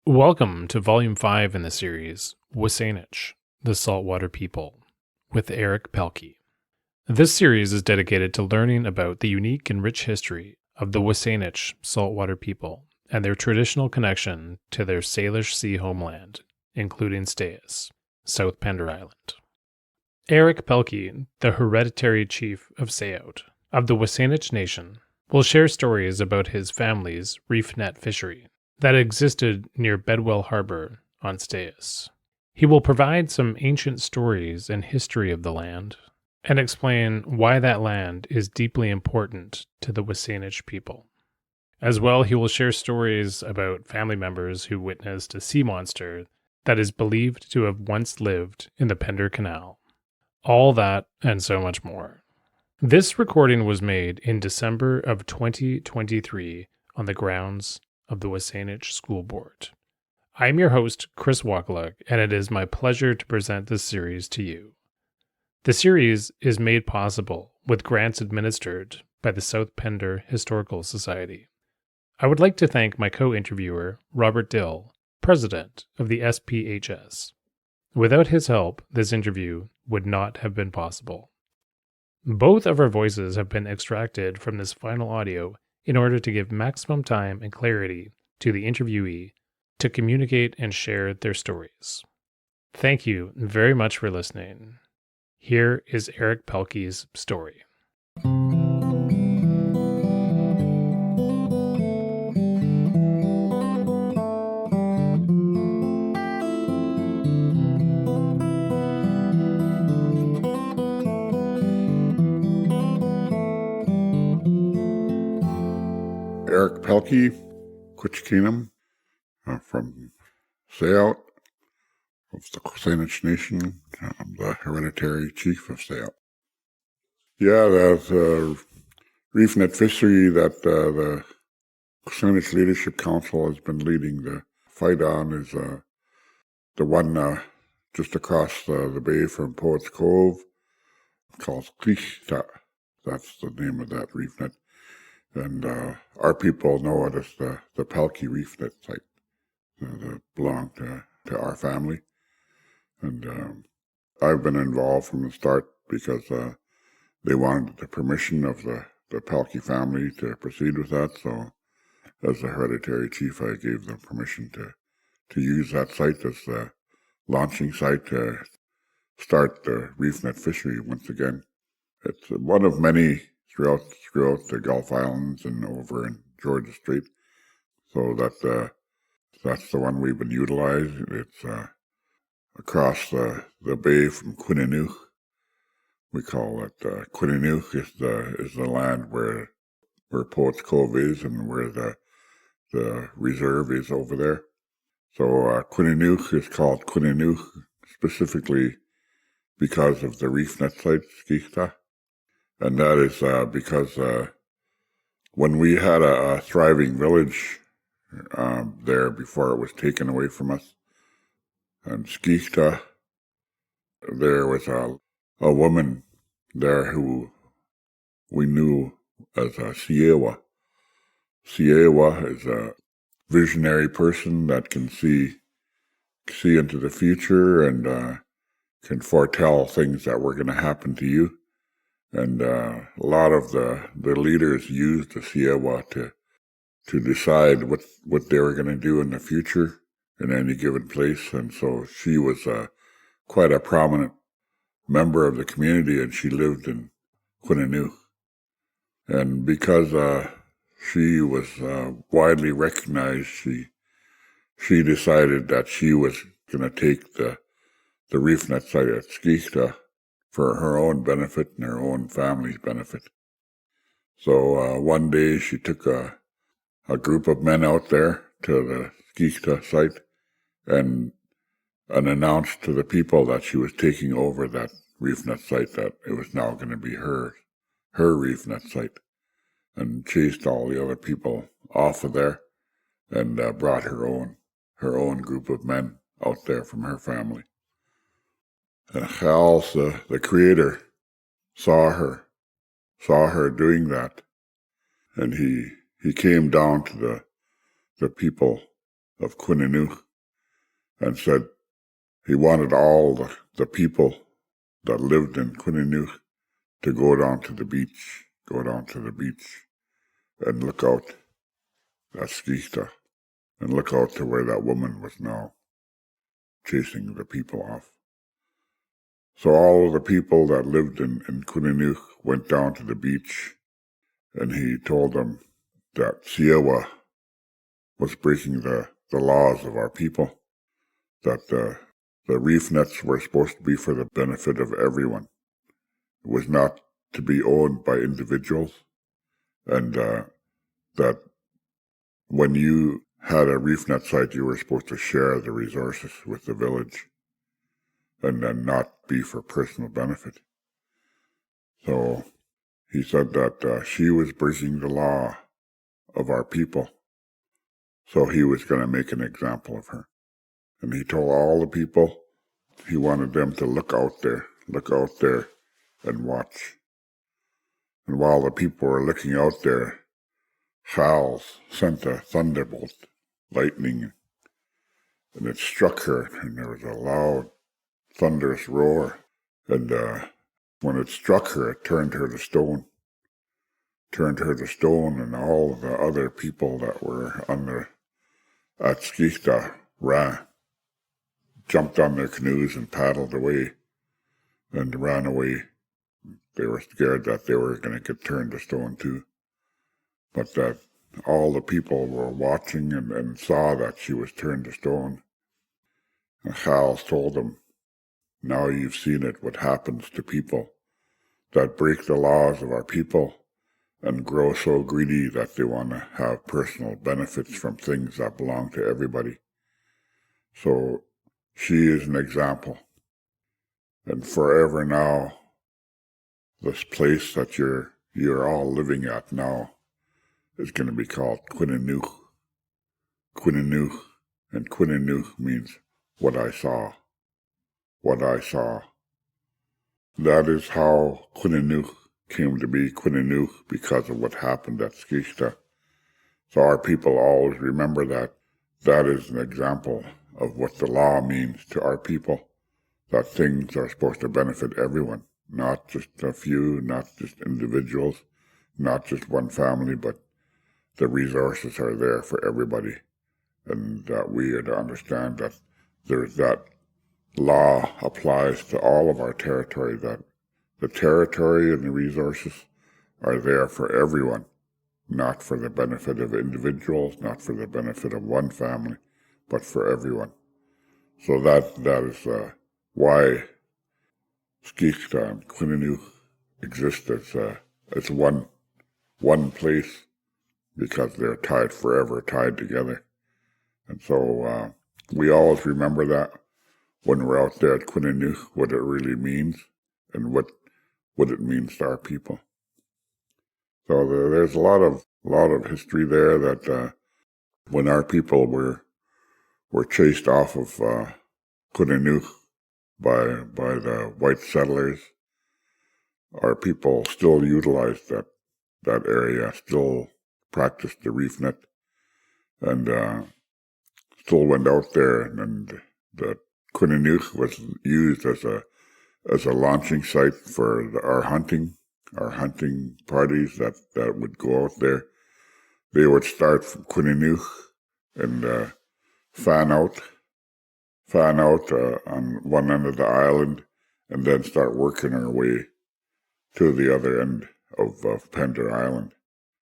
Welcome to Volume 5 in the series, W SÁNEĆ, the Saltwater People, with Eric Pelkey. This series is dedicated to learning about the unique and rich history of the W SÁNEĆ Saltwater People and their traditional connection to their Salish Sea Homeland, including S DÁYES, South Pender Island. Eric Pelkey, the Hereditary Chief of Tsawout of the W SÁNEĆ Nation, will share stories about his family's reef net fishery that existed near Bedwell Harbour on S DÁYES. He will provide some ancient stories and history of the land, and explain why that land is deeply important to the W SÁNEĆ people. As well, he will share stories about family members who witnessed a sea monster that is believed to have once lived in the Pender Canal. All that and so much more. This recording was made in December of 2023 on the grounds of the W SÁNEĆ School Board. I am your host, Chris Wakaluk, and it is my pleasure to present this series to you. The series is made possible with grants administered by the South Pender Historical Society. I would like to thank my co-interviewer, Robert Dill, president of the SPHS. Without his help, this interview would not have been possible. Both of our voices have been extracted from this final audio in order to give maximum time and clarity to the interviewee to communicate and share their stories. Thank you very much for listening. Here is Eric Pelkey's story. Eric Pelkey, Quitchkeenum, from Tsawout, of the SÁNEĆ Nation. I'm the Hereditary Chief of Tsawout. Yeah, that's reef net fishery that the SÁNEĆ Leadership Council has been leading the fight on is the one just across the bay from Poets Cove, called Salish. That's the name of that reef net. And our people know it as the Pelkey reef net site that belonged to our family. And I've been involved from the start because they wanted the permission of the Pelkey family to proceed with that. So as the hereditary chief, I gave them permission to use that site as the launching site to start the reef net fishery once again. It's one of many throughout the Gulf Islands and over in Georgia Strait. So that's the one we've been utilizing. It's across the bay from Quinninuch. We call it Quinninuch is the land where Poets Cove is and where the reserve is over there. So Quinninuch is called Quinninuch specifically because of the reef net site, Skihta. And that is because when we had a thriving village there before it was taken away from us, and Skihta, there was a woman there who we knew as Siewa. Siewa is a visionary person that can see into the future and can foretell things that were going to happen to you. And a lot of the leaders used the Siewa to decide what they were going to do in the future in any given place. And so she was quite a prominent member of the community, and she lived in Quinninuch. And because she was widely recognized, she decided that she was going to take the reef net site at Skihta for her own benefit and her own family's benefit. So one day she took a group of men out there to the Skihta site and announced to the people that she was taking over that reef net site, that it was now going to be her reef net site, and chased all the other people off of there and brought her own group of men out there from her family. Charles, the creator, saw her doing that, and he came down to the people of Quinninuch, and said he wanted all the people that lived in Quinninuch to go down to the beach and look out at Skichta and look out to where that woman was now chasing the people off. So all of the people that lived in Quinninuch went down to the beach, and he told them that Tsawout was breaking the laws of our people, that the reef nets were supposed to be for the benefit of everyone. It was not to be owned by individuals, and that when you had a reef net site, you were supposed to share the resources with the village and then not be for personal benefit. So he said that she was breaking the law of our people, so he was going to make an example of her. And he told all the people he wanted them to look out there and watch. And while the people were looking out there, Charles sent a thunderbolt, lightning, and it struck her, and there was a loud, thunderous roar. And when it struck her, it turned her to stone. And all the other people that were at Skichta jumped on their canoes and paddled away and ran away. They were scared that they were going to get turned to stone too. But that all the people were watching and saw that she was turned to stone. And Charles told them, now you've seen it, what happens to people that break the laws of our people and grow so greedy that they want to have personal benefits from things that belong to everybody. So she is an example. And forever now, this place that you're all living at now is going to be called Quinninuch. Quinninuch, and Quinninuch means what I saw. What I saw. That is how Quinninuch came to be Quinninuch, because of what happened at Skichta. So our people always remember that. That is an example of what the law means to our people, that things are supposed to benefit everyone, not just a few, not just individuals, not just one family, but the resources are there for everybody, and that we are to understand that that law applies to all of our territory, that the territory and the resources are there for everyone, not for the benefit of individuals, not for the benefit of one family, but for everyone. So that is why Skichta and Quinninuch exist as one place, because they're tied forever, tied together. And so we always remember that when we're out there at Quinninuch, what it really means and what it means to our people. So there's a lot of history there, that when our people were chased off of Quinninuch by the white settlers, our people still utilized that area, still practiced the reef net, and still went out there, and the Quinninuch was used as a launching site for our hunting parties that would go out there. They would start from Quinninuch and fan out on one end of the island, and then start working our way to the other end of Pender Island,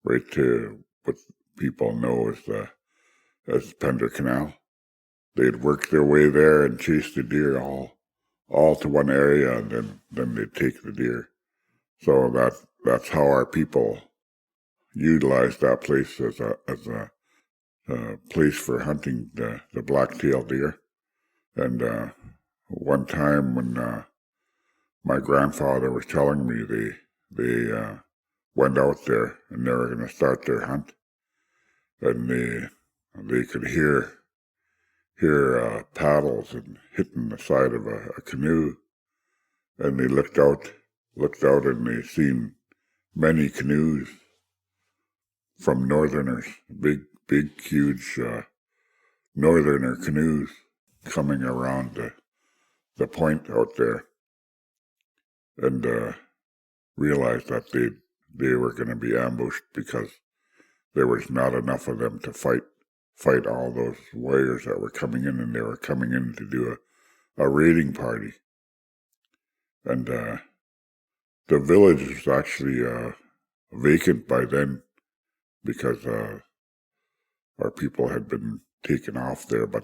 right to what people know as Pender Canal. They'd work their way there and chase the deer all to one area, and then they'd take the deer. So that's how our people utilized that place as a place for hunting the black-tailed deer. And one time when my grandfather was telling me they went out there and they were going to start their hunt, and they could hear paddles and hitting the side of a canoe, and they looked out and they seen many canoes from northerners, big huge northerner canoes coming around the point out there, and realized that they were going to be ambushed because there was not enough of them to fight all those warriors that were coming in, and they were coming in to do a raiding party. And the village was actually vacant by then because our people had been taken off there, but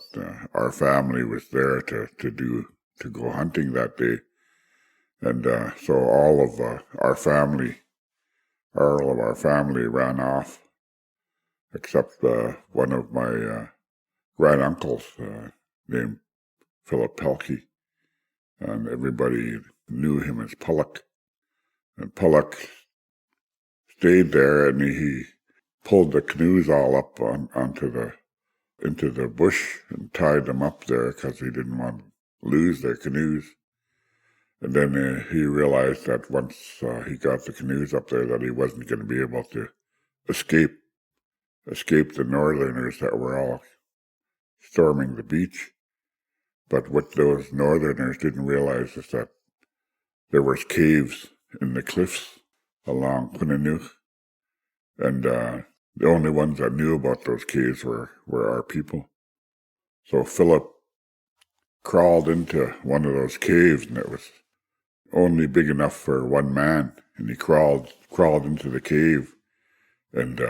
our family was there to go hunting that day. And so all of our family ran off, except one of my granduncles named Philip Pelkey, and everybody knew him as Pullock. And Pullock stayed there, and he pulled the canoes all up into the bush and tied them up there because he didn't want to lose their canoes. And then he realized that once he got the canoes up there that he wasn't going to be able to escape the northerners that were all storming the beach. But what those northerners didn't realize is that there was caves in the cliffs along Quinninuch, and the only ones that knew about those caves were our people. So Philip crawled into one of those caves, and it was only big enough for one man, and he crawled into the cave, and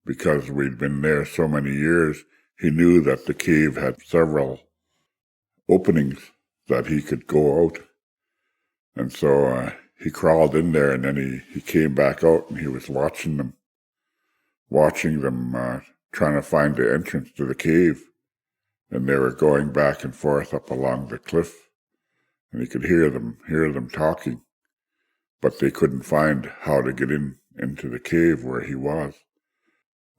because we'd been there so many years, he knew that the cave had several openings that he could go out. And so he crawled in there, and then he came back out, and he was watching them trying to find the entrance to the cave. And they were going back and forth up along the cliff, and he could hear them talking, but they couldn't find how to get into the cave where he was.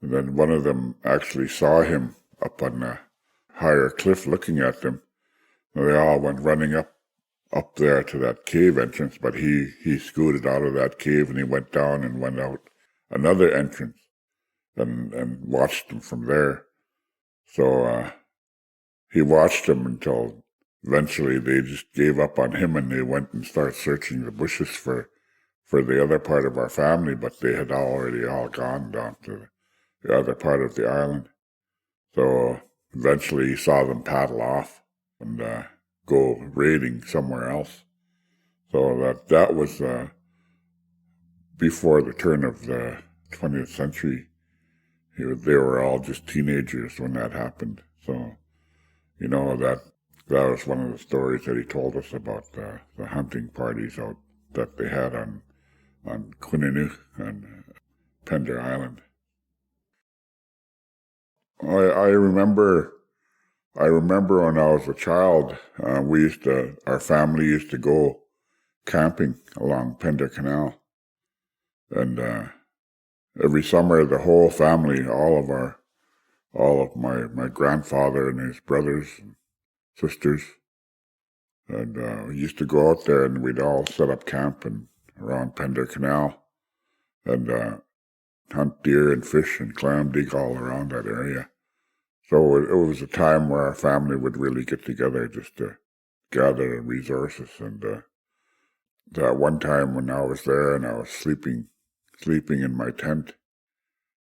And then one of them actually saw him up on the higher cliff looking at them. And they all went running up there to that cave entrance, but he scooted out of that cave, and he went down and went out another entrance and watched them from there. So he watched them until eventually they just gave up on him, and they went and started searching the bushes for the other part of our family, but they had already all gone down to the other part of the island. So eventually he saw them paddle off and go raiding somewhere else. So that was before the turn of the 20th century. They were all just teenagers when that happened. So, that was one of the stories that he told us about the hunting parties out that they had on Quinninuch and Pender Island. I remember when I was a child, our family used to go camping along Pender Canal, and every summer the whole family, all of my grandfather and his brothers and sisters, and we used to go out there, and we'd all set up camp around Pender Canal, and hunt deer and fish and clam, dig all around that area. So it was a time where our family would really get together just to gather resources. And that one time when I was there and I was sleeping in my tent,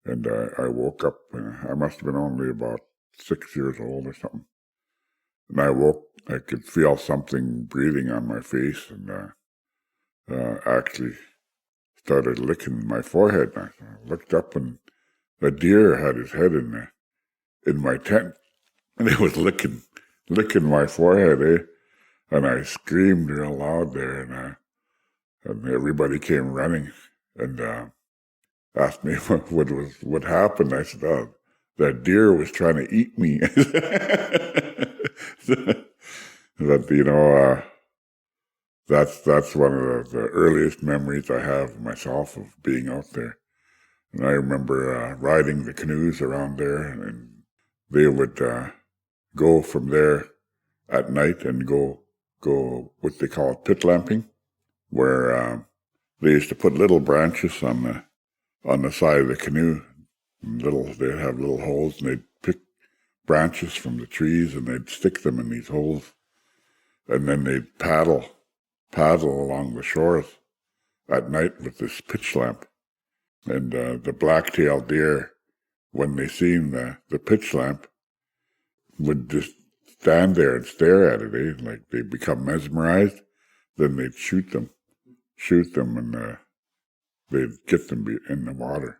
and I woke up, I must have been only about 6 years old or something. And I could feel something breathing on my face, and actually started licking my forehead. And I looked up, and the deer had his head in my tent, and it was licking my forehead, And I screamed real loud there, and everybody came running and asked me what happened. I said, "Oh, that deer was trying to eat me." That's one of the earliest memories I have myself of being out there. And I remember riding the canoes around there, and they would go from there at night and go what they call pit lamping, where they used to put little branches on the side of the canoe. They'd have little holes, and they'd branches from the trees, and they'd stick them in these holes, and then they'd paddle along the shores at night with this pitch lamp. And the black-tailed deer, when they seen the pitch lamp, would just stand there and stare at it, eh? Like they'd become mesmerized. Then they'd shoot them, and they'd get them in the water.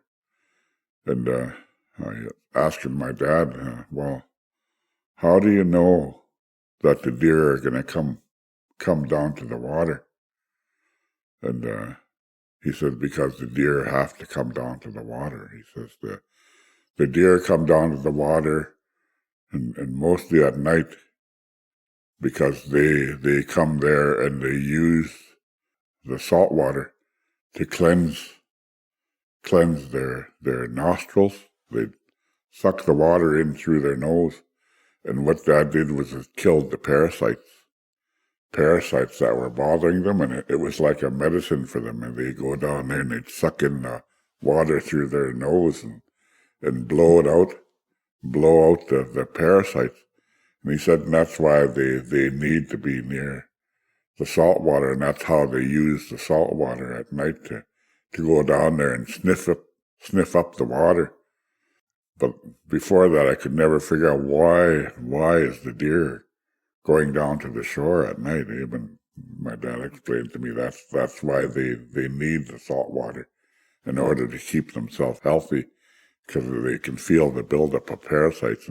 And I asking my dad, well, how do you know that the deer are going to come down to the water? And he said, because the deer have to come down to the water. He says the deer come down to the water, and mostly at night, because they come there and they use the salt water to cleanse their nostrils. They suck the water in through their nose, and what that did was it killed the parasites that were bothering them, and it was like a medicine for them. And they go down there and they'd suck in the water through their nose and blow out the parasites. And he said, and that's why they need to be near the salt water, and that's how they use the salt water at night to go down there and sniff up the water. But before that, I could never figure out why is the deer going down to the shore at night. Even my dad explained to me that's why they need the salt water in order to keep themselves healthy, because they can feel the buildup of parasites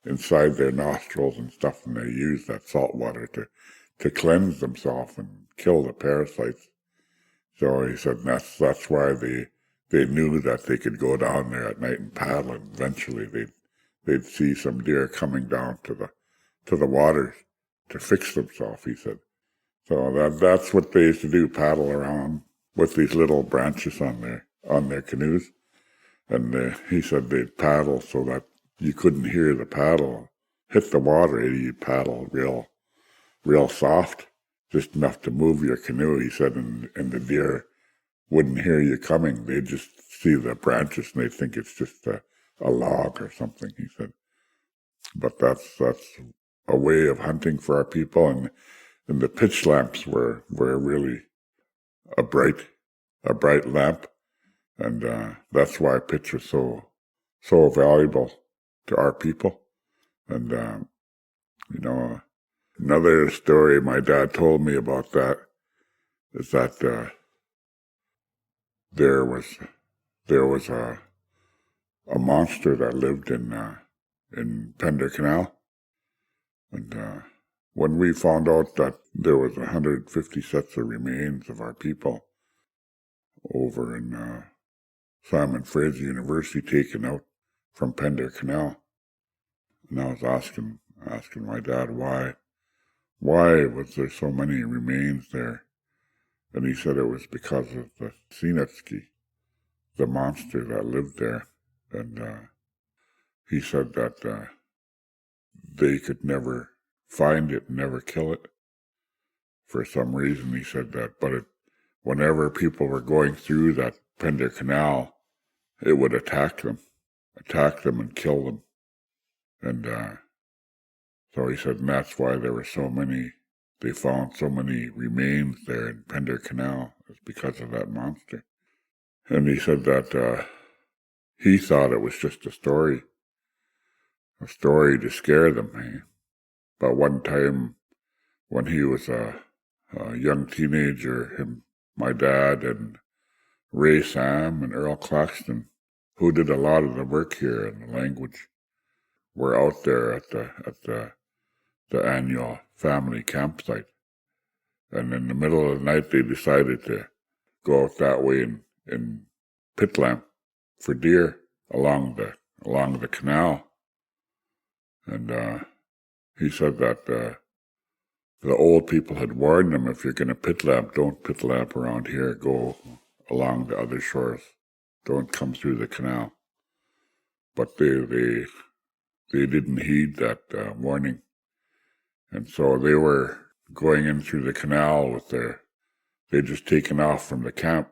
inside their nostrils and stuff, and they use that salt water to cleanse themselves and kill the parasites. So he said that's why they knew that they could go down there at night and paddle, and eventually they'd see some deer coming down to the water to fix themselves, he said. So that's what they used to do, paddle around with these little branches on their canoes. And he said they'd paddle so that you couldn't hear the paddle hit the water. You'd paddle real soft, just enough to move your canoe, he said, and the deer wouldn't hear you coming. They'd just see the branches and they'd think it's just a log or something, he said. But that's a way of hunting for our people, and the pitch lamps were really a bright lamp, and that's why pitch was so valuable to our people. And another story my dad told me about that is that there was a monster that lived in Pender Canal, and when we found out that there was 150 sets of remains of our people over in Simon Fraser University taken out from Pender Canal, and I was asking my dad why was there so many remains there, and he said it was because of the SÁNEĆ, the monster that lived there, and he said that they could never find it, never kill it. For some reason, he said that, but whenever people were going through that Pender Canal, it would attack them and kill them. And so he said, and that's why there were so many, they found so many remains there in Pender Canal, is because of that monster. And he said that he thought it was just a story to scare them. Eh? But one time when he was a young teenager, my dad and Ray Sam and Earl Claxton, who did a lot of the work here in the language, were out there at the annual family campsite. And in the middle of the night, they decided to go out that way in pit lamp for deer along the canal. And he said that the old people had warned them, if you're going to pit lamp, don't pit lamp around here. Go along the other shores. Don't come through the canal. But they didn't heed that warning. And so they were going in through the canal they'd just taken off from the camp,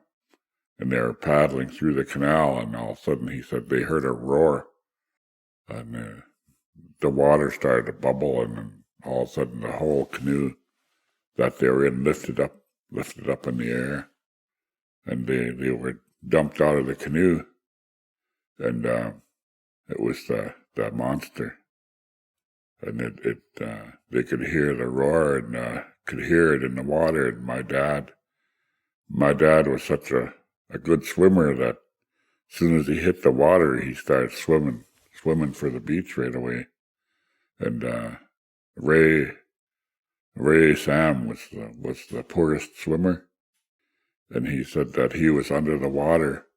and they were paddling through the canal, and all of a sudden, he said, they heard a roar. And the water started to bubble, and then all of a sudden the whole canoe that they were in lifted up in the air, and they were dumped out of the canoe, and it was that monster, and they could hear the roar and could hear it in the water. And my dad was such a good swimmer that as soon as he hit the water, he started swimming for the beach right away. And Ray Sam was the poorest swimmer, and he said that he was under the water,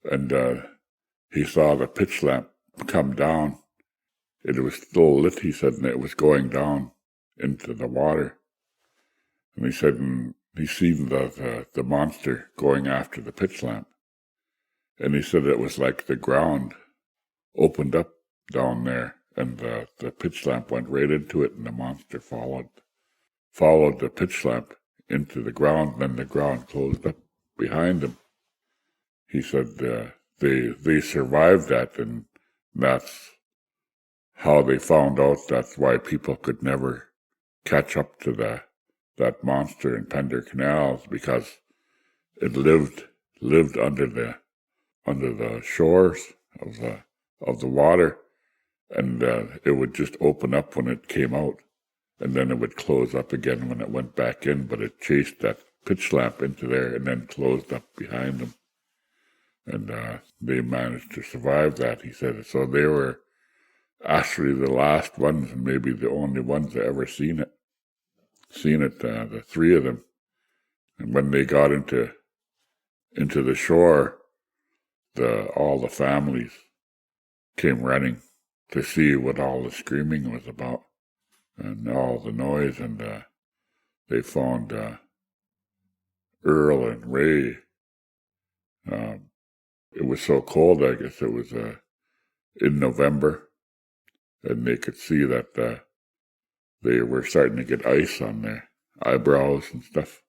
and he saw the pitch lamp come down. It was still lit, he said, and it was going down into the water. And he said he seen the monster going after the pitch lamp. And he said it was like the ground opened up down there, and the pitch lamp went right into it, and the monster followed the pitch lamp into the ground, and then the ground closed up behind him. He said they survived that, and that's how they found out that's why people could never catch up to that monster in Pender Canal, because it lived under the shores of the water, and it would just open up when it came out, and then it would close up again when it went back in. But it chased that pitch lamp into there and then closed up behind them, and they managed to survive that, he said. So they were actually the last ones, and maybe the only ones that ever seen it, the three of them. And when they got into the shore, all the families came running to see what all the screaming was about and all the noise, and they found Earl and Ray. It was so cold, I guess it was in November, and they could see that they were starting to get ice on their eyebrows and stuff.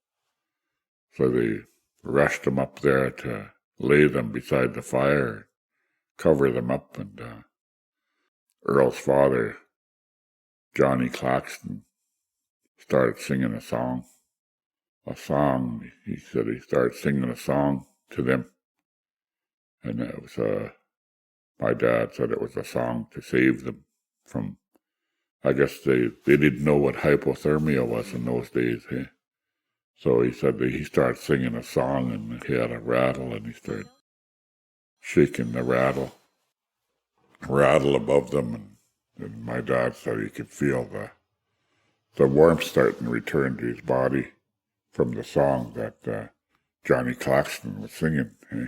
So they rushed them up there to lay them beside the fire, cover them up, and Earl's father, Johnny Claxton, started singing a song. He said he started singing a song to them, and it was my dad said it was a song to save them from, I guess they didn't know what hypothermia was in those days, eh? So he said that he started singing a song, and he had a rattle, and he started shaking the rattle above them, and my dad said he could feel the warmth starting to return to his body from the song that Johnny Claxton was singing. Eh?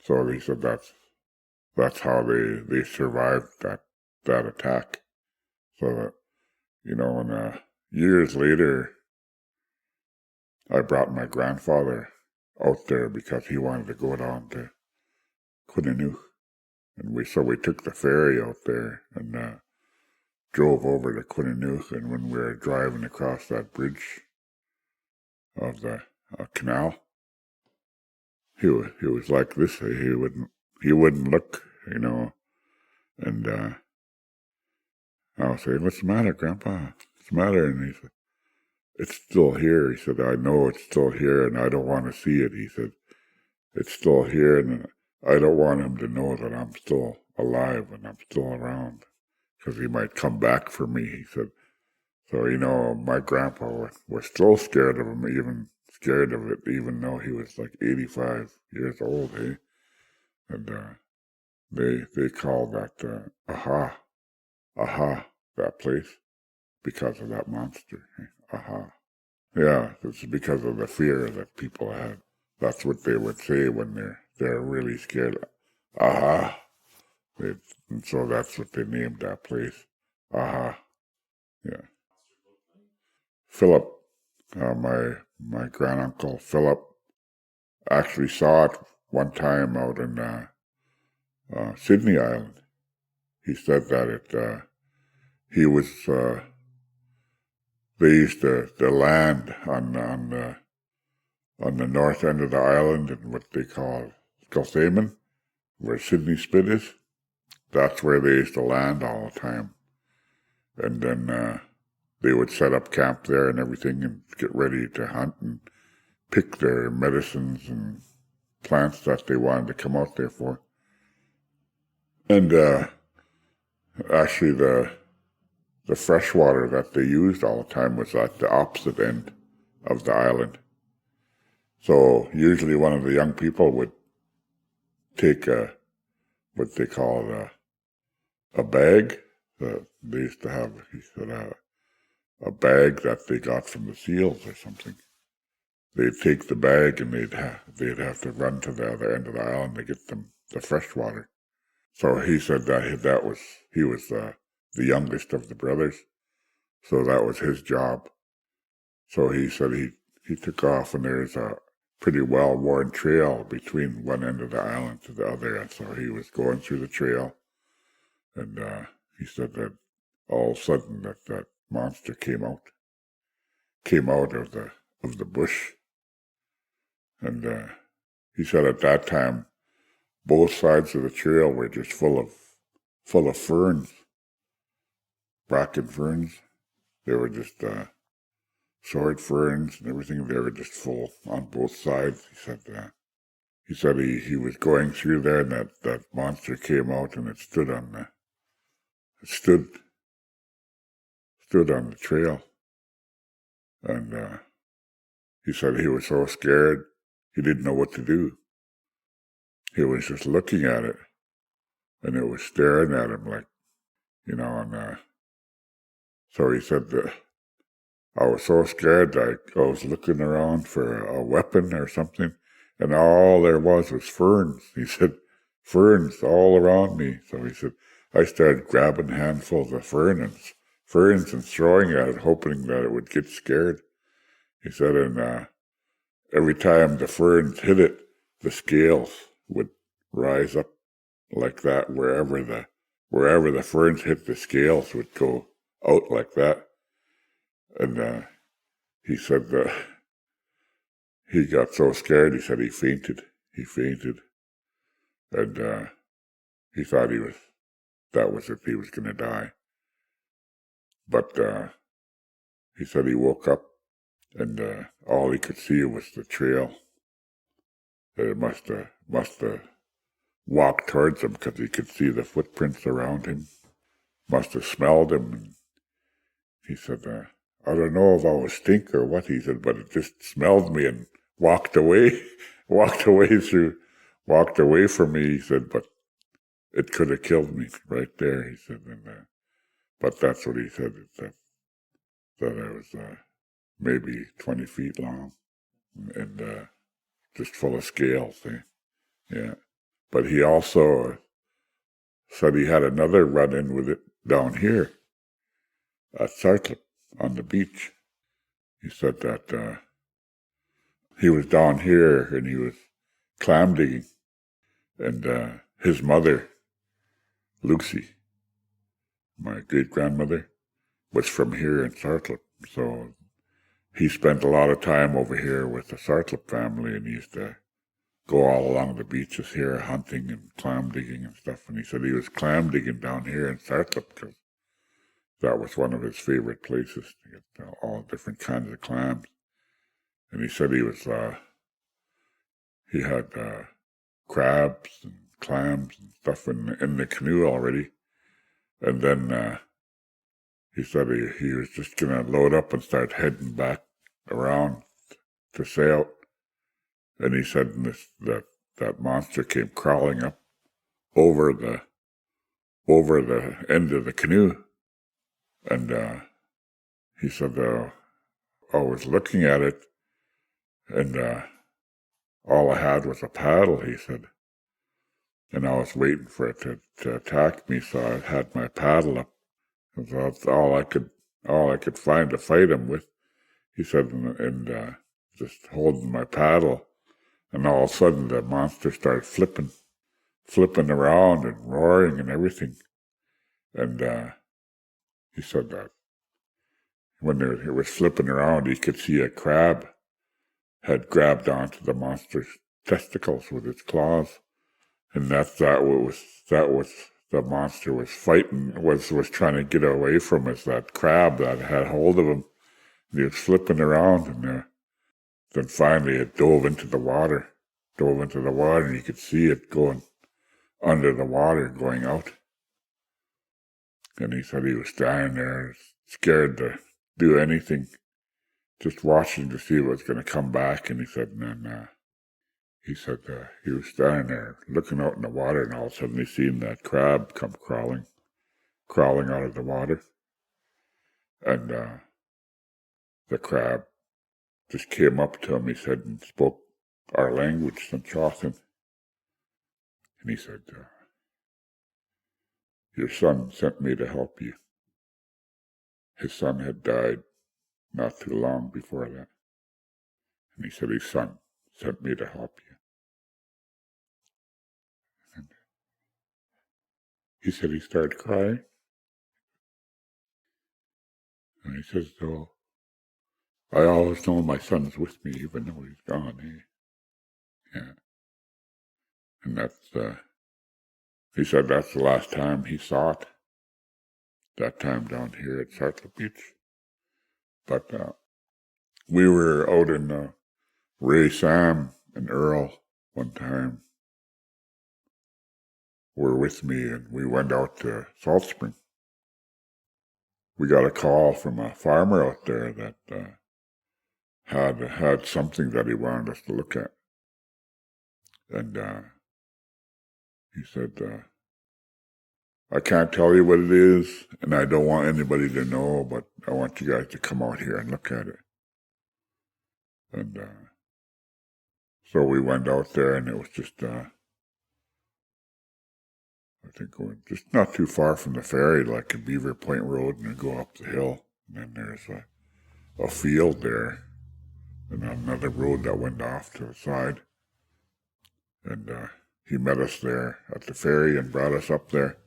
So he said that's how they survived that attack. So that, and years later, I brought my grandfather out there because he wanted to go down to Quinninuch. And we took the ferry out there and drove over to Quinninuch. And when we were driving across that bridge of the canal, he was like this. He wouldn't look, And I was saying, "What's the matter, Grandpa? What's the matter?" And he said, "It's still here." He said, "I know it's still here, and I don't want to see it." He said, "It's still here, and I don't want him to know that I'm still alive and I'm still around, because he might come back for me." He said, so, my grandpa was still scared of him, even though he was like 85 years old, eh? And they called that Aha, that place, because of that monster. Eh? Aha. Yeah, it's because of the fear that people had. That's what they would say when they're really scared. Aha. And so that's what they named that place. Aha. Yeah. Philip, my granduncle Philip, actually saw it one time out in Sydney Island. He said that he was they used to land on the north end of the island in what they call Sculphaman, where Sydney Spit is, that's where they used to land all the time. And then they would set up camp there and everything and get ready to hunt and pick their medicines and plants that they wanted to come out there for. And actually the fresh water that they used all the time was at the opposite end of the island. So usually one of the young people would take what they call a bag. They used to have, he said, a bag that they got from the seals or something. They'd take the bag and they'd have to run to the other end of the island to get them the fresh water. So he said that he was the youngest of the brothers, so that was his job. So he said he took off, and there's a pretty well-worn trail between one end of the island to the other, and so he was going through the trail, and he said that all of a sudden that monster came out of the bush, and he said at that time both sides of the trail were just full of ferns, bracken ferns. They were just sword ferns and everything. They were just full on both sides. He said he was going through there, and that monster came out, and it stood on the trail. And he said he was so scared he didn't know what to do. He was just looking at it, and it was staring at him like, and so he said that I was so scared that I was looking around for a weapon or something, and all there was ferns. He said, ferns all around me. So he said, I started grabbing handfuls of ferns and throwing at it, hoping that it would get scared. He said, and every time the ferns hit it, the scales would rise up like that. Wherever the ferns hit, the scales would go out like that. And he said that he got so scared, he said he fainted. And he thought that was it, he was going to die. But he said he woke up, and all he could see was the trail. It must have walked towards him because he could see the footprints around him. Must have smelled him. And he said, I don't know if I was stink or what, he said, but it just smelled me and walked away from me, he said, but it could have killed me right there, he said. And, but that's what he said, that I was maybe 20 feet long and just full of scales. Yeah. But he also said he had another run-in with it down here at Sartlip on the beach. He said that he was down here and he was clam digging, and his mother, Lucy, my great-grandmother, was from here in Sartlip. So he spent a lot of time over here with the Sartlip family, and he used to go all along the beaches here hunting and clam digging and stuff. And he said he was clam digging down here in Sartlip because that was one of his favorite places to get all different kinds of clams. And he said he had crabs and clams and stuff in the canoe already. And then he said he was just going to load up and start heading back around to Tsawout. And he said that monster came crawling up over the end of the canoe. And he said, I was looking at it, and all I had was a paddle, he said. And I was waiting for it to attack me, so I had my paddle up. And so that's all I could find to fight him with, he said, and just holding my paddle. And all of a sudden the monster started flipping around and roaring and everything. And he said that when it was flipping around, he could see a crab had grabbed onto the monster's testicles with its claws. And that was the monster was fighting, was trying to get away from us, that crab that had hold of him. And he was flipping around, and then finally it dove into the water, and you could see it going under the water, going out. And he said he was standing there, scared to do anything, just watching to see what was going to come back. And he said, he was standing there looking out in the water, and all of a sudden he seen that crab come crawling out of the water. And the crab just came up to him, he said, and spoke our language, Sanchothan. And he said, your son sent me to help you. His son had died not too long before that. And he said, his son sent me to help you. And he said he started crying. And he says, oh, I always know my son's with me, even though he's gone, eh? Yeah. And he said that's the last time he saw it. That time down here at Sartla Beach. But we were out in Ray, Sam, and Earl one time. Were with me, and we went out to Salt Spring. We got a call from a farmer out there that had something that he wanted us to look at. And he said, I can't tell you what it is, and I don't want anybody to know, but I want you guys to come out here and look at it. And so we went out there, and it was just, I think, going just not too far from the ferry, like a Beaver Point Road, and then go up the hill. And then there's a field there, and another road that went off to the side. And he met us there at the ferry and brought us up there.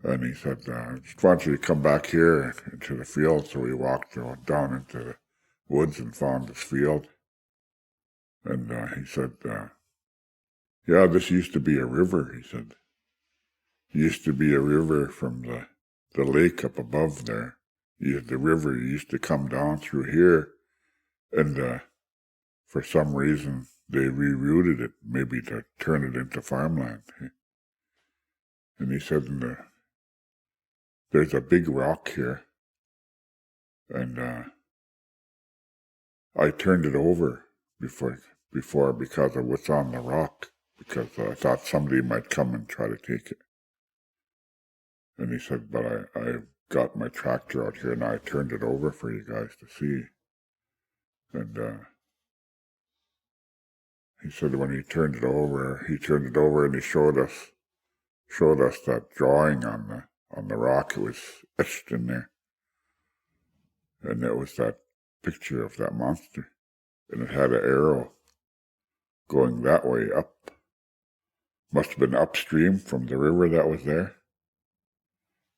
And he said, I just want you to come back here into the field. So we walked down into the woods and found this field. And he said, yeah, this used to be a river, he said. It used to be a river from the lake up above there. The river used to come down through here. And for some reason, they rerouted it, maybe to turn it into farmland. And he said, there's a big rock here, and I turned it over before because of what's on the rock, because I thought somebody might come and try to take it. And he said, but I got my tractor out here and I turned it over for you guys to see. And he said when he turned it over and he showed us that drawing on the rock. It was etched in there. And it was that picture of that monster. And it had an arrow going that way up. Must have been upstream from the river that was there.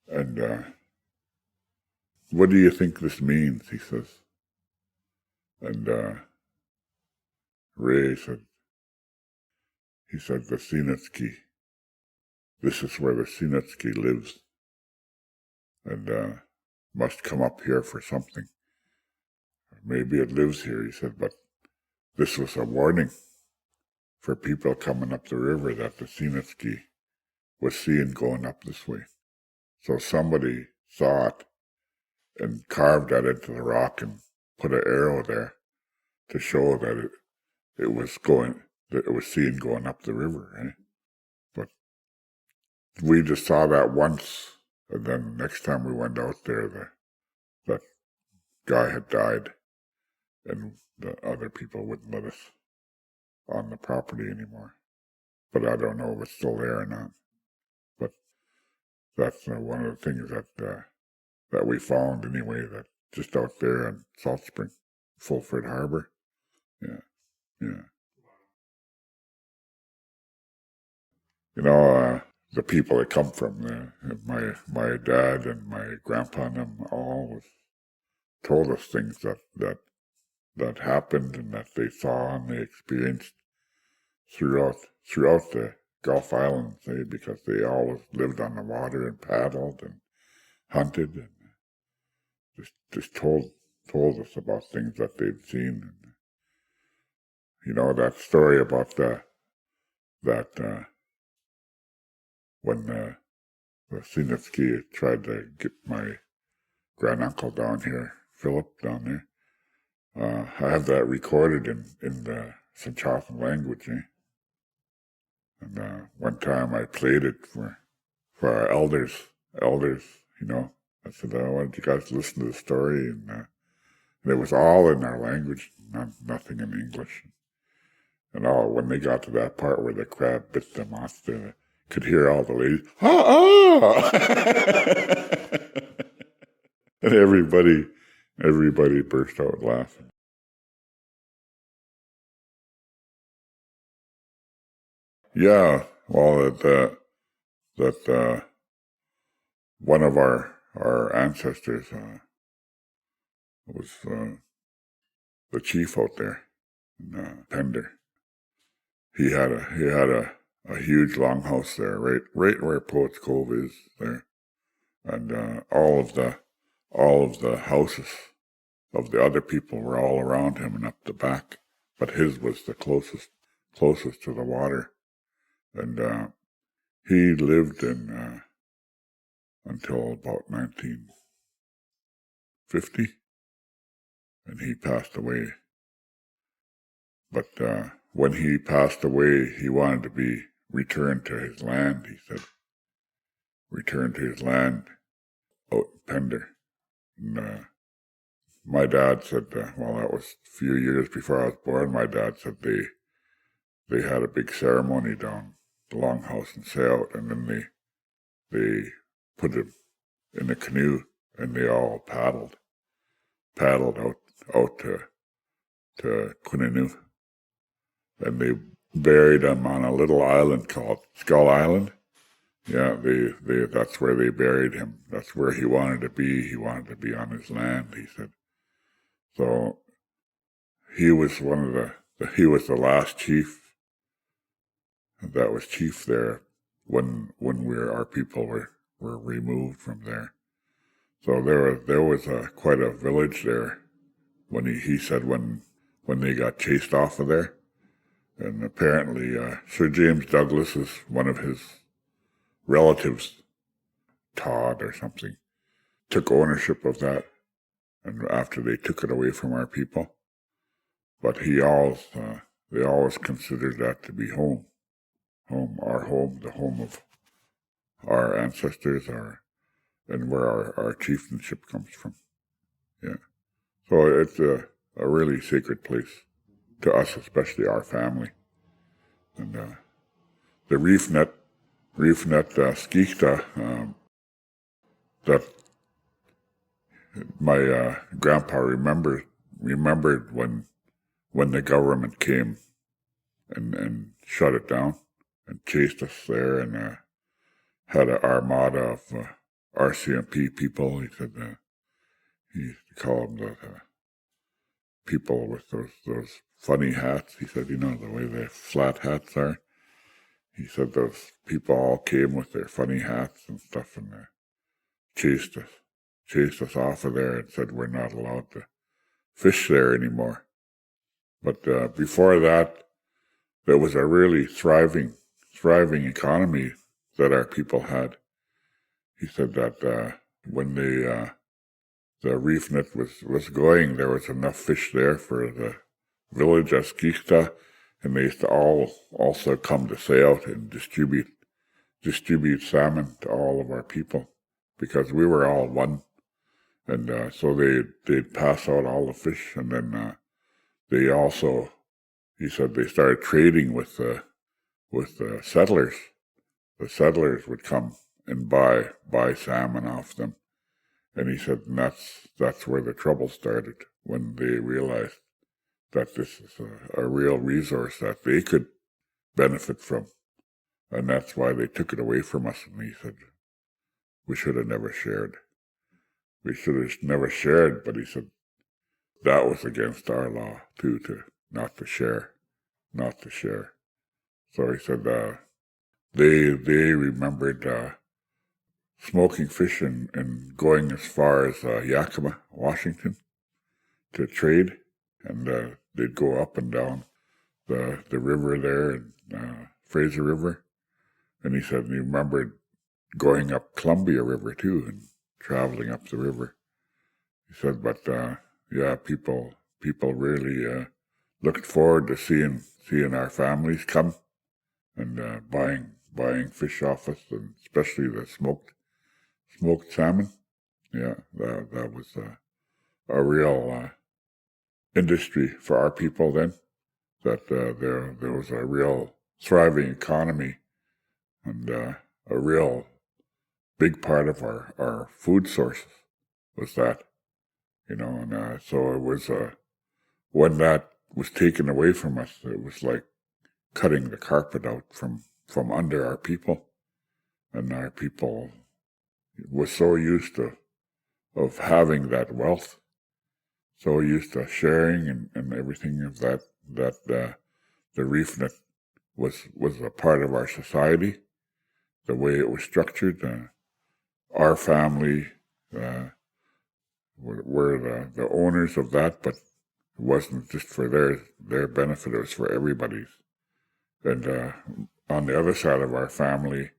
And what do you think this means, he says. And Ray said, he said, the Sinetsky. This is where the Sinetsky lives. And must come up here for something. Maybe it lives here, he said, but this was a warning for people coming up the river that the Sinetsky was seen going up this way. So somebody saw it and carved that into the rock and put an arrow there to show that it was seen going up the river, eh? But we just saw that once, and then next time we went out there, that guy had died, and the other people wouldn't let us on the property anymore. But I don't know if it's still there or not. But that's one of the things that we found anyway, that just out there in Salt Spring, Fulford Harbour. Yeah. You know, the people that come from my dad and my grandpa and them all told us things that happened and that they saw and they experienced throughout the Gulf Islands, because they always lived on the water and paddled and hunted and just told us about things that they'd seen. And, that story about when the Sinitsky tried to get my granduncle down here, Philip down there. I have that recorded in the Sinchothan language. And one time I played it for our elders. I said, I wanted you guys to listen to the story, and it was all in our language, nothing in English. And when they got to that part where the crab bit the monster, I could hear all the ladies, and everybody burst out laughing. Yeah, well, that one of our ancestors was the chief out there in Pender. He had a huge longhouse there, right where Poets Cove is there, and all of the houses of the other people were all around him and up the back, but his was the closest to the water, and he lived in until about 1950, and he passed away. But when he passed away, he wanted to be returned to his land, he said. Returned to his land out in Pender. And my dad said, that was a few years before I was born, my dad said they had a big ceremony down the Longhouse in Tsawout, and then they put him in a canoe, and they all paddled out to Quininu. And they buried him on a little island called Skull Island. Yeah, that's where they buried him. That's where he wanted to be. He wanted to be on his land, he said. So he was he was the last chief that was chief there when our people were removed from there. So there was quite a village there when he said when they got chased off of there. And apparently Sir James Douglas is one of his relatives, Todd or something, took ownership of that, and after they took it away from our people. But they always considered that to be home, the home of our ancestors, and where our chieftainship comes from. Yeah, so it's a really sacred place to us, especially our family. And the reef net skichta that my grandpa remembered when the government came and shut it down and chased us there, and had an armada of RCMP people. He said he used to call them the people with those funny hats. He said, the way the flat hats are. He said those people all came with their funny hats and stuff, and chased us off of there and said we're not allowed to fish there anymore. But before that, there was a really thriving economy that our people had. He said that when the reef net was going, there was enough fish there for the village of Skichta, and they used to also come to Tsawout and distribute salmon to all of our people, because we were all one. And so they'd pass out all the fish, and then they also, he said, they started trading with the settlers. The settlers would come and buy salmon off them. And he said, and that's where the trouble started, when they realized that this is a real resource that they could benefit from. And that's why they took it away from us. And he said, we should have never shared. We should have never shared, but he said, that was against our law, too, not to share. So he said, they remembered smoking fish and going as far as Yakima, Washington, to trade, and they'd go up and down the river there, and Fraser River, and he said he remembered going up Columbia River too and traveling up the river. He said, but yeah, people really looked forward to seeing our families come and buying fish off us, and especially the smoked salmon. Yeah, that was a real industry for our people then. That there was a real thriving economy, and a real big part of our food sources was that, and so it was when that was taken away from us, it was like cutting the carpet out from under our people, and our people was so used to of having that wealth, so used to sharing and everything of that the reef net was a part of our society, the way it was structured. Our family were the owners of that, but it wasn't just for their benefit, it was for everybody's. And on the other side of our family,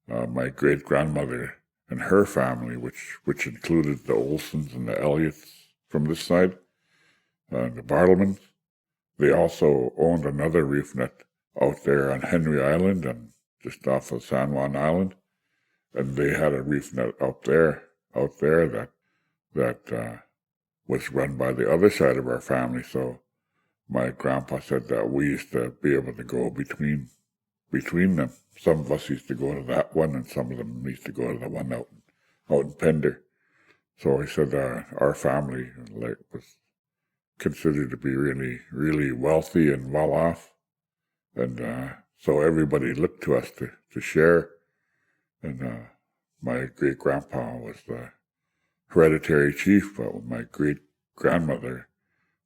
my great-grandmother and her family, which included the Olsons and the Elliots from this side, the Bartlemans, they also owned another reef net out there on Henry Island and just off of San Juan Island, and they had a reef net out there that was run by the other side of our family. So my grandpa said that we used to be able to go between them. Some of us used to go to that one, and some of them used to go to the one out in Pender. So he said our family was considered to be really, really wealthy and well off, and so everybody looked to us to share. And my great grandpa was the hereditary chief, but my great grandmother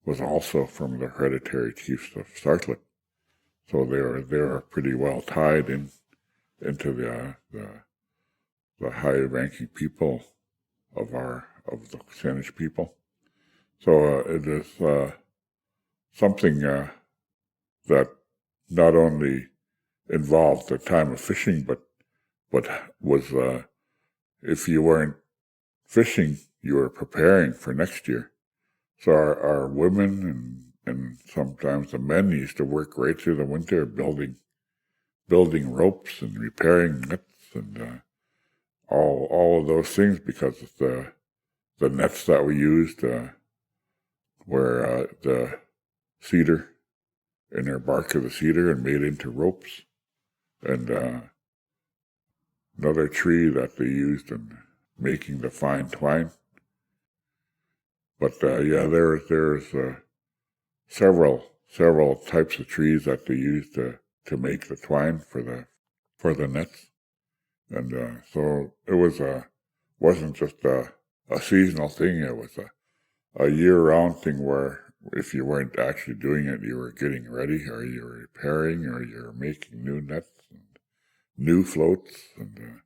was also from the hereditary chiefs of Sartlet. So they were pretty well tied into the high-ranking people of the Sanish people. So it is something that not only involved the time of fishing, but was if you weren't fishing, you were preparing for next year. So our women and sometimes the men used to work right through the winter building ropes and repairing nets and all of those things, because the nets that we used were the cedar, inner bark of the cedar, and made into ropes, and another tree that they used in making the fine twine. But yeah, there's several types of trees that they used to make the twine for the nets, and so it wasn't just a seasonal thing. It was a year-round thing where if you weren't actually doing it, you were getting ready, or you were repairing, or you were making new nets and new floats, and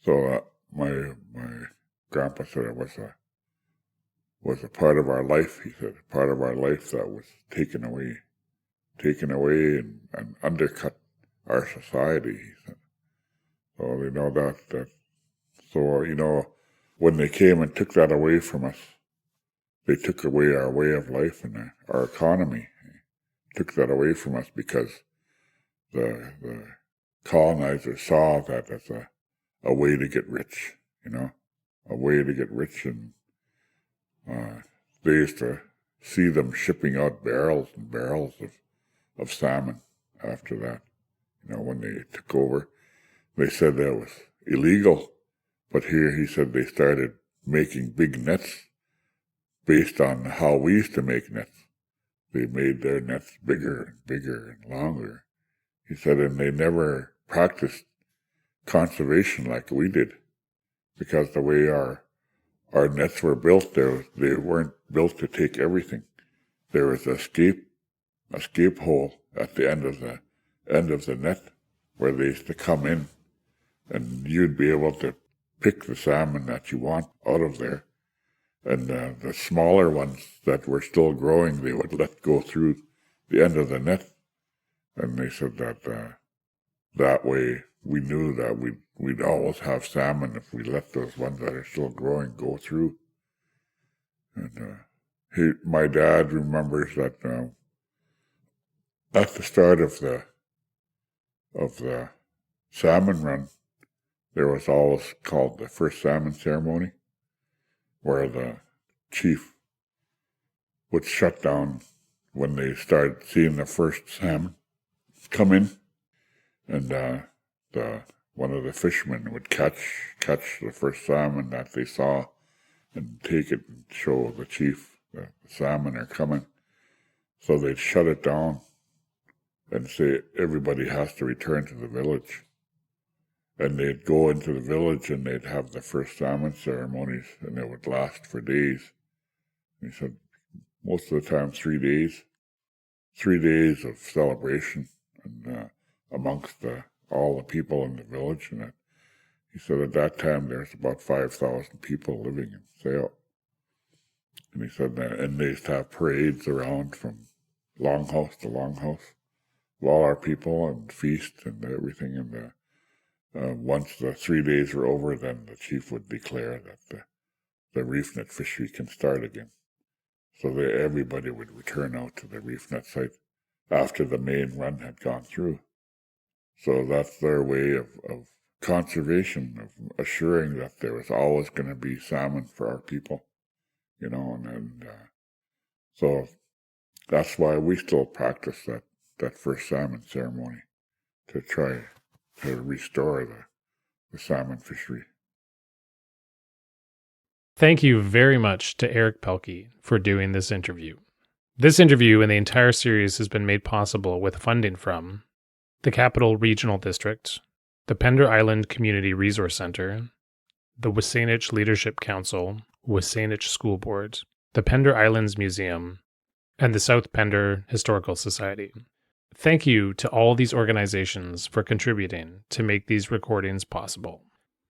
so my grandpa said it was a part of our life. He said a part of our life that was taken away and undercut our society. He said, so they know that. So when they came and took that away from us, they took away our way of life and our economy. Took that away from us because the colonizers saw that as a way to get rich, a way to get rich, and they used to see them shipping out barrels and barrels of salmon after that. When they took over, they said that was illegal, but here he said they started making big nets based on how we used to make nets. They made their nets bigger and bigger and longer. He said, and they never practiced conservation like we did, because the way our nets were built, they weren't built to take everything. There was a escape hole at the end of end of the net where they used to come in, and you'd be able to pick the salmon that you want out of there. And the smaller ones that were still growing, they would let go through the end of the net. And they said that that way we knew that we'd always have salmon if we let those ones that are still growing go through. And my dad remembers that at the start of the salmon run, there was always called the first salmon ceremony, where the chief would shut down when they started seeing the first salmon come in, and one of the fishermen would catch the first salmon that they saw and take it and show the chief that the salmon are coming. So they'd shut it down and say everybody has to return to the village. And they'd go into the village and they'd have the first salmon ceremonies, and it would last for days. And he said most of the time 3 days. 3 days of celebration and amongst all the people in the village. And he said at that time there's about 5,000 people living in Tsawout. And he said and they used to have parades around from longhouse to longhouse of all our people and feast and everything. And once the 3 days were over, then the chief would declare that the reef net fishery can start again. So everybody would return out to the reef net site after the main run had gone through. So that's their way of conservation, of assuring that there was always going to be salmon for our people, and so that's why we still practice that first salmon ceremony, to try to restore the salmon fishery. Thank you very much to Eric Pelkey for doing this interview. This interview and the entire series has been made possible with funding from the Capital Regional District, the Pender Island Community Resource Center, the SÁNEĆ Leadership Council, SÁNEĆ School Board, the Pender Islands Museum, and the South Pender Historical Society. Thank you to all these organizations for contributing to make these recordings possible.